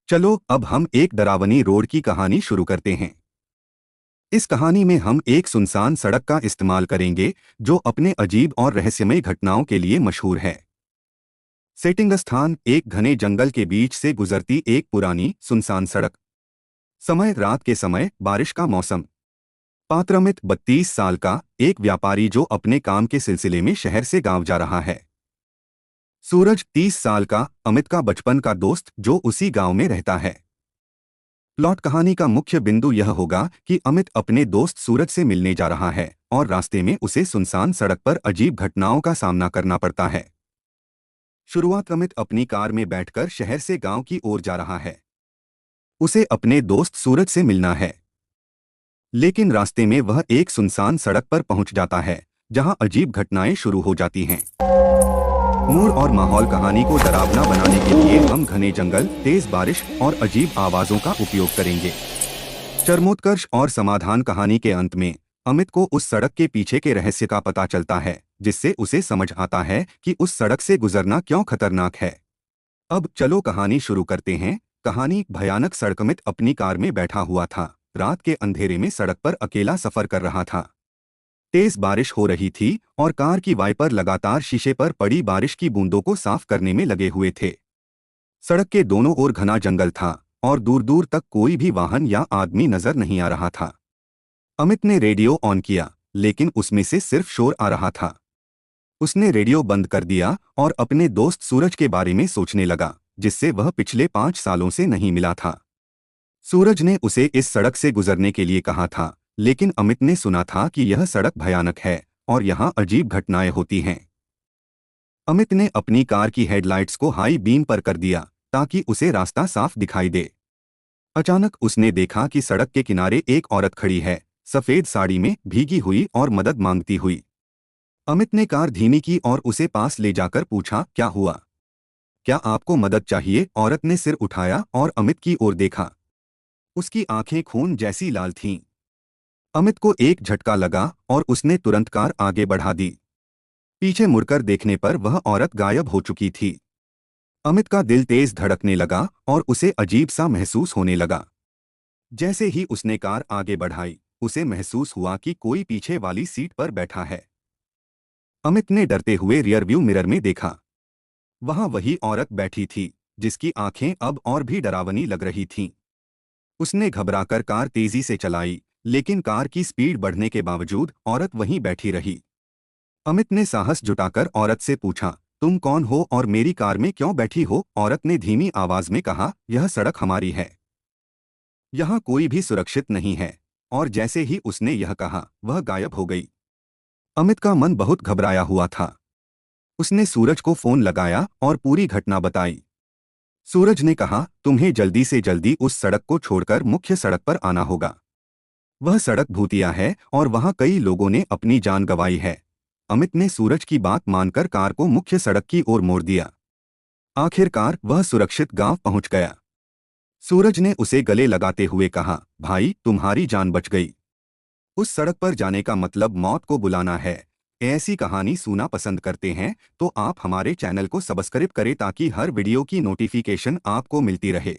चलो अब हम एक डरावनी रोड की कहानी शुरू करते हैं। इस कहानी में हम एक सुनसान सड़क का इस्तेमाल करेंगे जो अपने अजीब और रहस्यमय घटनाओं के लिए मशहूर है। सेटिंग स्थान एक घने जंगल के बीच से गुजरती एक पुरानी सुनसान सड़क। समय रात के समय, बारिश का मौसम। पात्र अमित 32 साल का एक व्यापारी जो अपने काम के सिलसिले में शहर से गांव जा रहा है। सूरज 30 साल का, अमित का बचपन का दोस्त जो उसी गांव में रहता है। प्लॉट कहानी का मुख्य बिंदु यह होगा कि अमित अपने दोस्त सूरज से मिलने जा रहा है और रास्ते में उसे सुनसान सड़क पर अजीब घटनाओं का सामना करना पड़ता है। शुरुआत, अमित अपनी कार में बैठकर शहर से गांव की ओर जा रहा है। उसे अपने दोस्त सूरज से मिलना है। लेकिन रास्ते में वह एक सुनसान सड़क पर पहुंच जाता है जहां अजीब घटनाएं शुरू हो जाती हैं। मूड और माहौल, कहानी को डरावना बनाने के लिए हम घने जंगल, तेज बारिश और अजीब आवाजों का उपयोग करेंगे। चरमोत्कर्ष और समाधान, कहानी के अंत में अमित को उस सड़क के पीछे के रहस्य का पता चलता है जिससे उसे समझ आता है कि उस सड़क से गुजरना क्यों खतरनाक है। अब चलो कहानी शुरू करते हैं। कहानी, भयानक सड़क। अमित अपनी कार में बैठा हुआ था, रात के अंधेरे में सड़क पर अकेला सफर कर रहा था। तेज बारिश हो रही थी और कार की वाइपर लगातार शीशे पर पड़ी बारिश की बूंदों को साफ करने में लगे हुए थे। सड़क के दोनों ओर घना जंगल था और दूर दूर तक कोई भी वाहन या आदमी नजर नहीं आ रहा था। अमित ने रेडियो ऑन किया, लेकिन उसमें से सिर्फ शोर आ रहा था। उसने रेडियो बंद कर दिया और अपने दोस्त सूरज के बारे में सोचने लगा, जिससे वह पिछले 5 सालों से नहीं मिला था। सूरज ने उसे इस सड़क से गुजरने के लिए कहा था, लेकिन अमित ने सुना था कि यह सड़क भयानक है और यहाँ अजीब घटनाएं होती हैं। अमित ने अपनी कार की हेडलाइट्स को हाई बीम पर कर दिया ताकि उसे रास्ता साफ दिखाई दे। अचानक उसने देखा कि सड़क के किनारे एक औरत खड़ी है, सफेद साड़ी में, भीगी हुई और मदद मांगती हुई। अमित ने कार धीमी की और उसे पास ले जाकर पूछा, क्या हुआ? क्या आपको मदद चाहिए? औरत ने सिर उठाया और अमित की ओर देखा। उसकी आंखें खून जैसी लाल थीं। अमित को एक झटका लगा और उसने तुरंत कार आगे बढ़ा दी। पीछे मुड़कर देखने पर वह औरत गायब हो चुकी थी। अमित का दिल तेज धड़कने लगा और उसे अजीब सा महसूस होने लगा। जैसे ही उसने कार आगे बढ़ाई, उसे महसूस हुआ कि कोई पीछे वाली सीट पर बैठा है। अमित ने डरते हुए रियरव्यू मिरर में देखा। वहां वही औरत बैठी थी, जिसकी आंखें अब और भी डरावनी लग रही थीं। उसने घबराकर कार तेजी से चलाई, लेकिन कार की स्पीड बढ़ने के बावजूद औरत वहीं बैठी रही। अमित ने साहस जुटाकर औरत से पूछा, तुम कौन हो और मेरी कार में क्यों बैठी हो? औरत ने धीमी आवाज में कहा, यह सड़क हमारी है। यहाँ कोई भी सुरक्षित नहीं है। और जैसे ही उसने यह कहा, वह गायब हो गई। अमित का मन बहुत घबराया हुआ था। उसने सूरज को फोन लगाया और पूरी घटना बताई। सूरज ने कहा, तुम्हें जल्दी से जल्दी उस सड़क को छोड़कर मुख्य सड़क पर आना होगा। वह सड़क भूतिया है और वहां कई लोगों ने अपनी जान गंवाई है। अमित ने सूरज की बात मानकर कार को मुख्य सड़क की ओर मोड़ दिया। आखिरकार वह सुरक्षित गांव पहुंच गया। सूरज ने उसे गले लगाते हुए कहा, भाई, तुम्हारी जान बच गई। उस सड़क पर जाने का मतलब मौत को बुलाना है। ऐसी कहानी सुनना पसंद करते हैं तो आप हमारे चैनल को सब्सक्राइब करें ताकि हर वीडियो की नोटिफिकेशन आपको मिलती रहे।